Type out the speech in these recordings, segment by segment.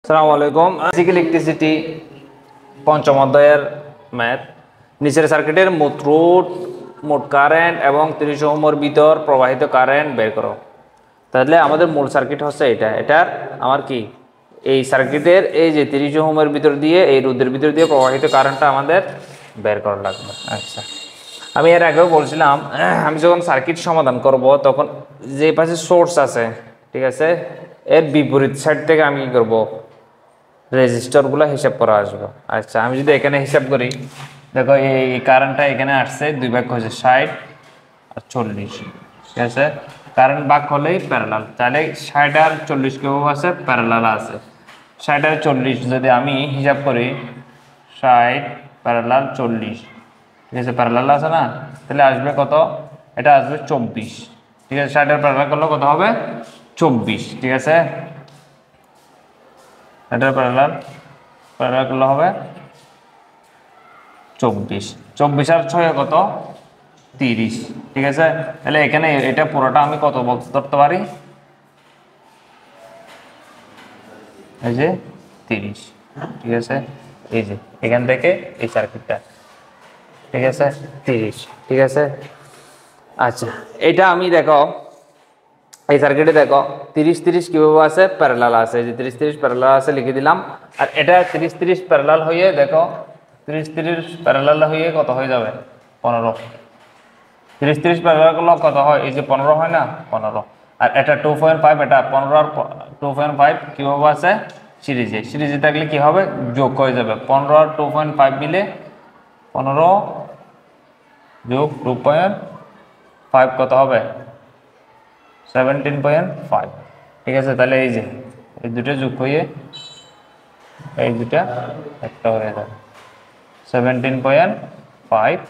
আসসালামু আলাইকুম। Basic electricity পঞ্চম অধ্যায়ের ম্যাথ। নিচের সার্কিটের মোট কারেন্ট এবং 30 ওহমের ভিতর প্রবাহিত কারেন্ট বের করো। তাহলে আমাদের মূল সার্কিট হচ্ছে এটার আমার কি এই সার্কিটের এই যে 30 ওহমের ভিতর দিয়ে এই রোধের ভিতর দিয়ে প্রবাহিত কারেন্টটা আমাদের বের করা লাগবে। আচ্ছা, আমি এর আগেও বলছিলাম আমি যখন সার্কিট সমাধান করব তখন যে পাশে সোর্স আছে, ঠিক আছে, এর বিপরীত সাইড থেকে আমি কি করব, রেজিস্টরগুলো হিসাব করা আসবে। আচ্ছা, আমি যদি এখানে হিসাব করি, দেখো এই কারেন্টটা এখানে আসছে, দুই ভাগ হয়েছে 60 আর 40, ঠিক আছে। কারেন্ট ভাগ হলেই প্যারালাল, তাহলে 60 আর 40 কেউ আছে প্যারালাল আছে। 60 আর 40 যদি আমি হিসাব করি, 60 প্যারালাল 40, ঠিক আছে, প্যারালাল আছে না, তাহলে আসবে কত, এটা আসবে 24, ঠিক আছে। 60 এর প্যারালাল করলে কত হবে, 24, ঠিক আছে। এটার প্যারালাল করলে হবে 24, 24 আর 6 কত, 30, ঠিক আছে। তাহলে এখানে এটা পুরোটা আমি কত ধরতে পারি, এই যে 30, ঠিক আছে। এই যে এখান থেকে এই সার্কিটটা, ঠিক আছে, 30, ঠিক আছে। আচ্ছা, এটা আমি দেখো এই সার্কিটে দেখো 30-30 কিভাবে আছে, প্যারালাল আছে, যে 30-30 প্যারালাল আছে লিখে দিলাম। আর এটা 30-30 প্যারালাল হয়ে দেখো 30-30 প্যারালাল হয়ে কত হয়ে যাবে, 15। 30-30 প্যারালাল করলে কত হয়, এই যে 15 হয় না, 15। আর এটা 2.5, এটা 15 আর 2.5 কিভাবে আছে, সিরিজে থাকলে কি হবে, যোগ হয়ে যাবে। 15 আর 2.5 মিলে 15 যোগ 2.5 কত হবে, 17.5, ঠিক আছে। তাহলে এই যে এই দুটো যোগ হয়ে এই দুটা একটা হয়ে যাবে 17.5,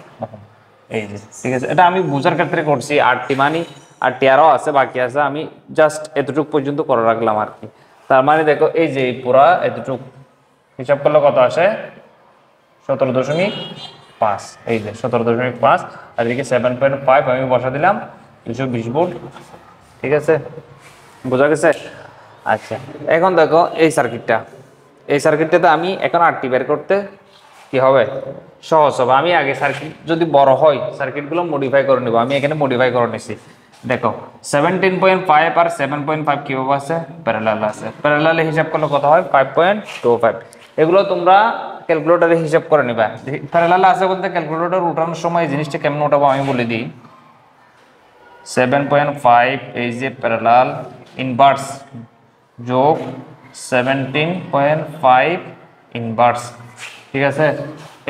এই যে, ঠিক আছে। এটা আমি বোঝার ক্ষেত্রে করছি, 8টি মানি 8টি আরও আছে, বাকি আছে, আমি জাস্ট এতটুকু পর্যন্ত করে রাখলাম আর কি। তার মানে দেখো এই যে পুরা এতটুকু হিসাব করলে কত আসে, 17.5, এই যে 17.5, আর এদিকে 7.5 আমি বসা দিলাম 220 ভোল্ট, ঠিক আছে, বোঝা গেছে। আচ্ছা, এখন দেখো এই সার্কিটটাতে আমি এখন 8টি বের করতে কি হবে, সহজ হবে। আমি আগে সার্কিট যদি বড় হয় সার্কিটগুলো মডিফাই করে নেব, আমি এখানে মডিফাই করে নিছি। দেখো 17.5 আর 7.5 কিভাবে আছে, প্যারালাল আছে, প্যারালালে হিসাব করলে কত হয়, 5.25। এগুলো তোমরা ক্যালকুলেটরে হিসাব করে নিবা। প্যারালাল আছে বলতে ক্যালকুলেটর উঠানোর সময় এই জিনিসটা কেমন উঠাবো আমি বলে দিই। 7.5 এই যে প্যারালাল ইনভার্স যোগ 17.5 ইনভার্স, ঠিক আছে।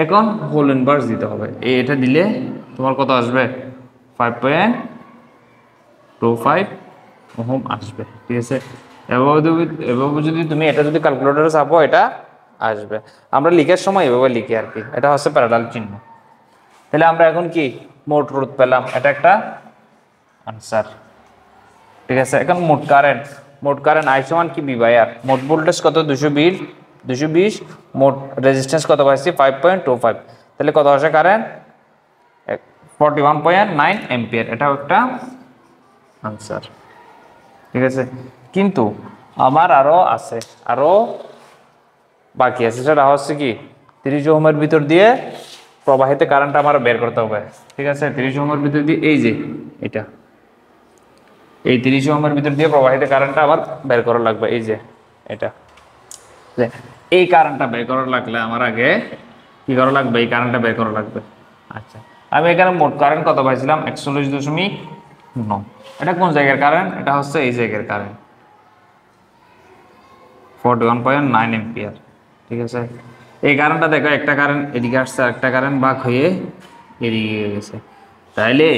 এখন হোল ইনভার্স দিতে হবে, এটা দিলে তোমার কত আসবে, 5.25 ওহম আসবে, ঠিক আছে। এভাবে যদি তুমি এটা যদি ক্যালকুলেটরে চাপো এটা আসবে। আমরা লিখার সময় এভাবে লিখি আর কি, এটা হচ্ছে প্যারালাল চিহ্ন। তাহলে আমরা এখন কি মোট রোধ পেলাম, এটা একটা আনসার, ঠিক আছে। এখন মোট কারেন্ট I সমান কি V/R, মোট ভোল্টেজ কত 220, মোট রেজিস্ট্যান্স কত পাইছি 5.25, তাহলে কত আসে কারেন্ট 41.9 অ্যাম্পিয়ার, এটাও একটা আনসার, ঠিক আছে। কিন্তু আমার আরো বাকি আছে, সেটা হচ্ছে কি 30 ওহমের ভিতর দিয়ে প্রবাহিত কারেন্ট আমার বের করতে হবে, ঠিক আছে। 30 ওহমের ভিতর দিয়ে এই যে এটা এই 30 ওহমের ভিতর দিয়ে প্রবাহিত কারেন্টটা আবার বের করা লাগবে, এই যে এটা। এই কারেন্টটা বের করা লাগলে আমার আগে কি করা লাগবে, এই কারেন্টটা বের করা লাগবে। আচ্ছা, আমি এখানে মোট কারেন্ট কত পাইছিলাম, 41.9। এটা কোন জায়গার কারেন্ট, এটা হচ্ছে এই জায়গার কারেন্ট 41.9 এম্পিয়ার, ঠিক আছে। এই কারেন্টটা দেখো, একটা কারেন্ট এদিকে আসছে, একটা কারেন্ট বাক হয়ে এদিকে গেছে। তাইলে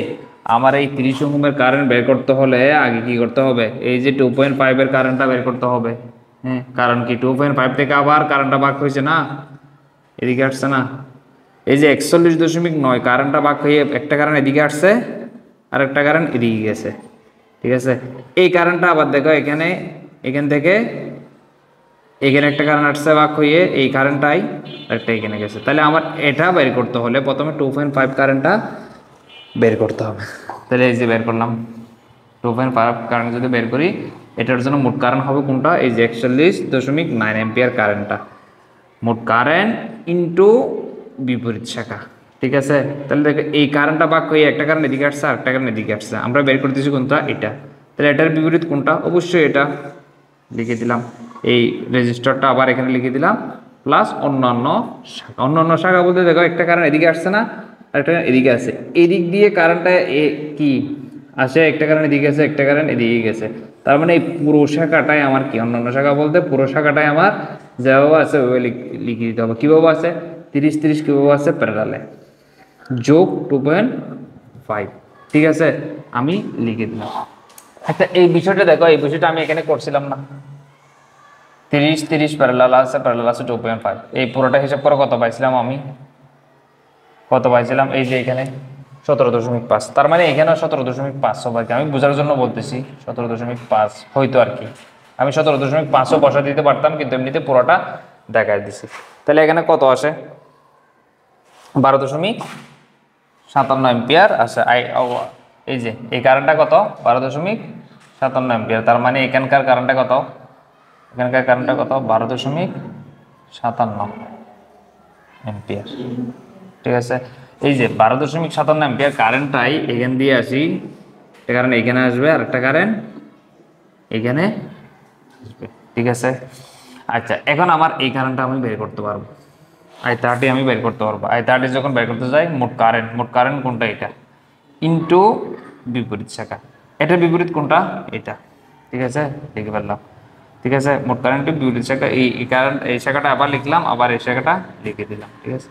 আমার এই 30 ওহমের কারেন্ট বের করতে হলে আগে কি করতে হবে, এই যে 2.5 এর কারেন্টটা বের করতে হবে। হ্যাঁ, কারণ কি 2.5 থেকে আবার কারেন্টটা বাক হয়েছে না, এদিকে আসছে না, এই যে 41.9 কারেন্টটা বাক হয়ে একটা কারেন্ট এদিকে আসছে আর একটা কারেন্ট এদিকে গেছে, ঠিক আছে। এই কারেন্টটা আবার দেখো এখান থেকে এখানে একটা কারেন্ট আসছে বাক হয়ে, এই কারেন্টটাই একটা এখানে গেছে। তাহলে আমার এটা বের করতে হলে প্রথমে 2.5 কারেন্টটা বের করতে হবে। তাহলে এই যে বের করলাম 2.5 কারেন্ট যদি বের করি, এটার জন্য মোট কারেন্ট হবে কোনটা, এই যে 41.9 অ্যাম্পিয়ার কারেন্টটা, মোট কারেন্ট ইনটু বিপরীত শাখা। ঠিক আছে, তাহলে দেখো এই কারেন্টটা ভাগ করে একটা কারেন্ট এদিকে আসছে আর একটা কারেন্ট এদিকে আসছে, আমরা বের করতেছি কোনটা, এটা। তাহলে এটার বিপরীত কোনটা, অবশ্যই এটা, লিখে দিলাম। এই রেজিস্টারটা আবার এখানে লিখে দিলাম, প্লাস অন্যান্য শাখা। অন্যান্য শাখা বলতে দেখো একটা কারেন্ট এদিকে আসছে না, আর একটা এদিকে আছে, এদিক দিয়ে কারেন্টটা কি আসে, একটা কারেন্ট এদিকে আছে, একটা কারেন্ট এদিকে গেছে, তার মানে এই পুরো শাখাটাই আমার কি, অন্যান্য শাখা বলতে পুরো শাখাটাই আমার যেভাবে আছে ওইভাবে লিখে দিতে হবে। কীভাবে আছে, 30-30 কীভাবে আছে, প্যারালালে, যোগ 2.5। ঠিক আছে, আমি লিখে দিলাম। আচ্ছা এই বিষয়টা দেখো, এই বিষয়টা আমি এখানে করছিলাম না, 30-30 প্যারালাল আছে 2.5, এই পুরোটা হিসাব করে কত পাইছিলাম আমি, কত পাইছিলাম, এই যে এখানে 17.5, তার মানে এখানেও 17.5 সবাইকে আমি বোঝার জন্য বলতেছি, 17.5 হয়তো আর কি, আমি 17.5ও বসা দিতে পারতাম, কিন্তু এমনিতে পুরোটা দেখাই দিছি। তাহলে এখানে কত আসে, 12.57 অ্যাম্পিয়ার আছে। এই যে এই কারেন্টটা কত, 12.57 অ্যাম্পিয়ার, তার মানে এখানকার কারেন্টটা কত, এখানকার কারেন্টটা কত, 12.57 অ্যাম্পিয়ার। ঠিক আছে, এই যে 12.57 অ্যাম্পিয়ার কারেন্টটাই এখান দিয়ে আসি, একটা কারেন্ট এখানে আসবে আর একটা কারেন্ট এখানে আসবে। ঠিক আছে, আচ্ছা এখন আমার এই কারেন্টটা আমি বের করতে পারবো, I30 আমি বের করতে পারবো। I30 যখন বের করতে যাই, মোট কারেন্ট কোনটা, এটা ইনটু বিপরীত শাখা, এটার বিপরীত কোনটা, এটা। ঠিক আছে, লিখে ফেললাম। ঠিক আছে, মোট কারেন্টের বিপরীত শাখা, এই কারেন্ট, এই শাখাটা আবার লিখলাম, আবার এই শাখাটা লিখে দিলাম। ঠিক আছে,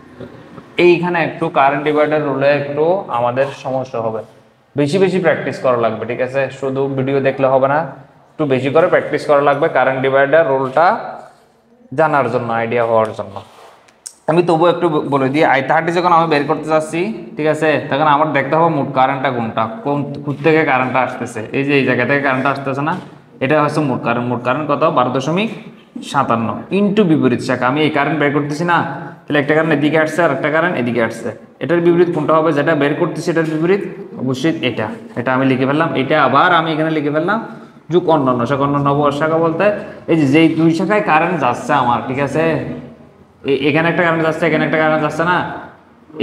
এইখানে একটু কারেন্ট ডিভাইডার রুলে একটু আমাদের সমস্যা হবে, বেশি বেশি প্র্যাকটিস করা লাগবে। ঠিক আছে, শুধু ভিডিও দেখলে হবে না, একটু বেশি করে প্র্যাকটিস করা লাগবে কারেন্ট ডিভাইডার রুলটা জানার জন্য, আইডিয়া হওয়ার জন্য। আমি তবুও একটু বলে দিই, I30 যখন আমি বের করতে যাচ্ছি, ঠিক আছে, তখন আমার দেখতে হবে মোট কারেন্টটা কোনটা, কোন থেকে কারেন্টটা আসতেছে, এই যে এই জায়গা থেকে কারেন্টটা আসতেছে না, এটা হচ্ছে মোট কারেন্ট কত, 12.57 ইনটু বিপরীত শাখা। আমি এই কারেন্ট বের করতেছি না, তাহলে একটা কারেন্ট এদিকে আসছে আর একটা কারেন্ট এদিকে আসছে, এটার বিপরীত কোনটা হবে, যেটা বের করতেছি এটার বিপরীত অবশ্যই এটা আমি লিখে ফেললাম। এটা আবার আমি এখানে লিখে ফেললাম, যুগ অন্যান্য শাখা। অন্যান্য শাখা বলতে এই যে যেই দুই শাখায় কারেন্ট যাচ্ছে আমার, ঠিক আছে, এখানে একটা কারেন্ট যাচ্ছে, এখানে একটা কারেন্ট যাচ্ছে না,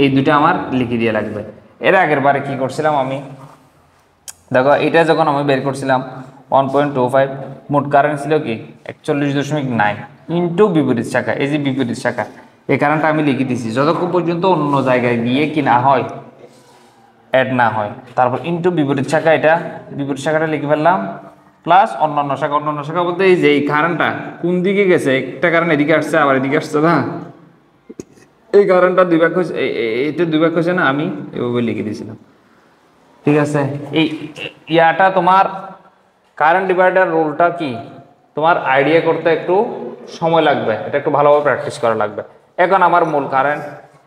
এই দুটো আমার লিখে দিয়ে লাগবে। এর আগের বারে কি করছিলাম আমি, দেখো এটা যখন আমি বের করছিলাম 1.25, মোট কারেন্ট ছিল কি 41.9 ইনটু বিপরীত শাখা, এই যে বিপরীত শাখা, এই কারেন্টটা আমি লিখে দিছি যতক্ষণ পর্যন্ত অন্য জায়গায় গিয়ে কি না হয়, অ্যাড না হয়, তারপর ইনটু বিপরীত শাখা, এটা বিপরীত শাখাটা লিখে ফেললাম, প্লাস অন্যান্য শাখা। অন্যান্য শাখা বলতে এই যে এই কারেন্টটা কোন দিকে গেছে, একটা কারেন্ট এদিকে আসছে আবার এদিকে আসছে না, এই কারেন্টটা দুই ভাগ হয়েছে, এটা দুই ভাগ হয়েছে না, আমি এভাবে লিখে দিয়েছিলাম। ঠিক আছে, এই ইয়াটা তোমার কারেন্ট ডিভাইডার রুলটা কি তোমার আইডিয়া করতে একটু সময় লাগবে, এটা একটু ভালোভাবে প্র্যাকটিস করা লাগবে। এখন আমার মূল কারেন্ট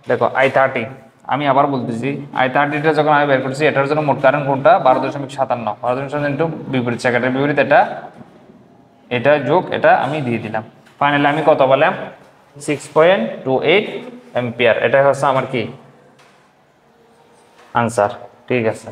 দেখো I30, আমি আবার বলতেছি I30টা যখন আমি বের করছি, এটার জন্য মোট কারেন্ট কোনটা, 12.57 ইন্টু বিপরীত শাখাটার বিপরীত এটা যোগ এটা আমি দিয়ে দিলাম। ফাইনালি আমি কত বললাম, 6.28 অ্যাম্পিয়ার। এটা হচ্ছে আমার কি আনসার। ঠিক আছে।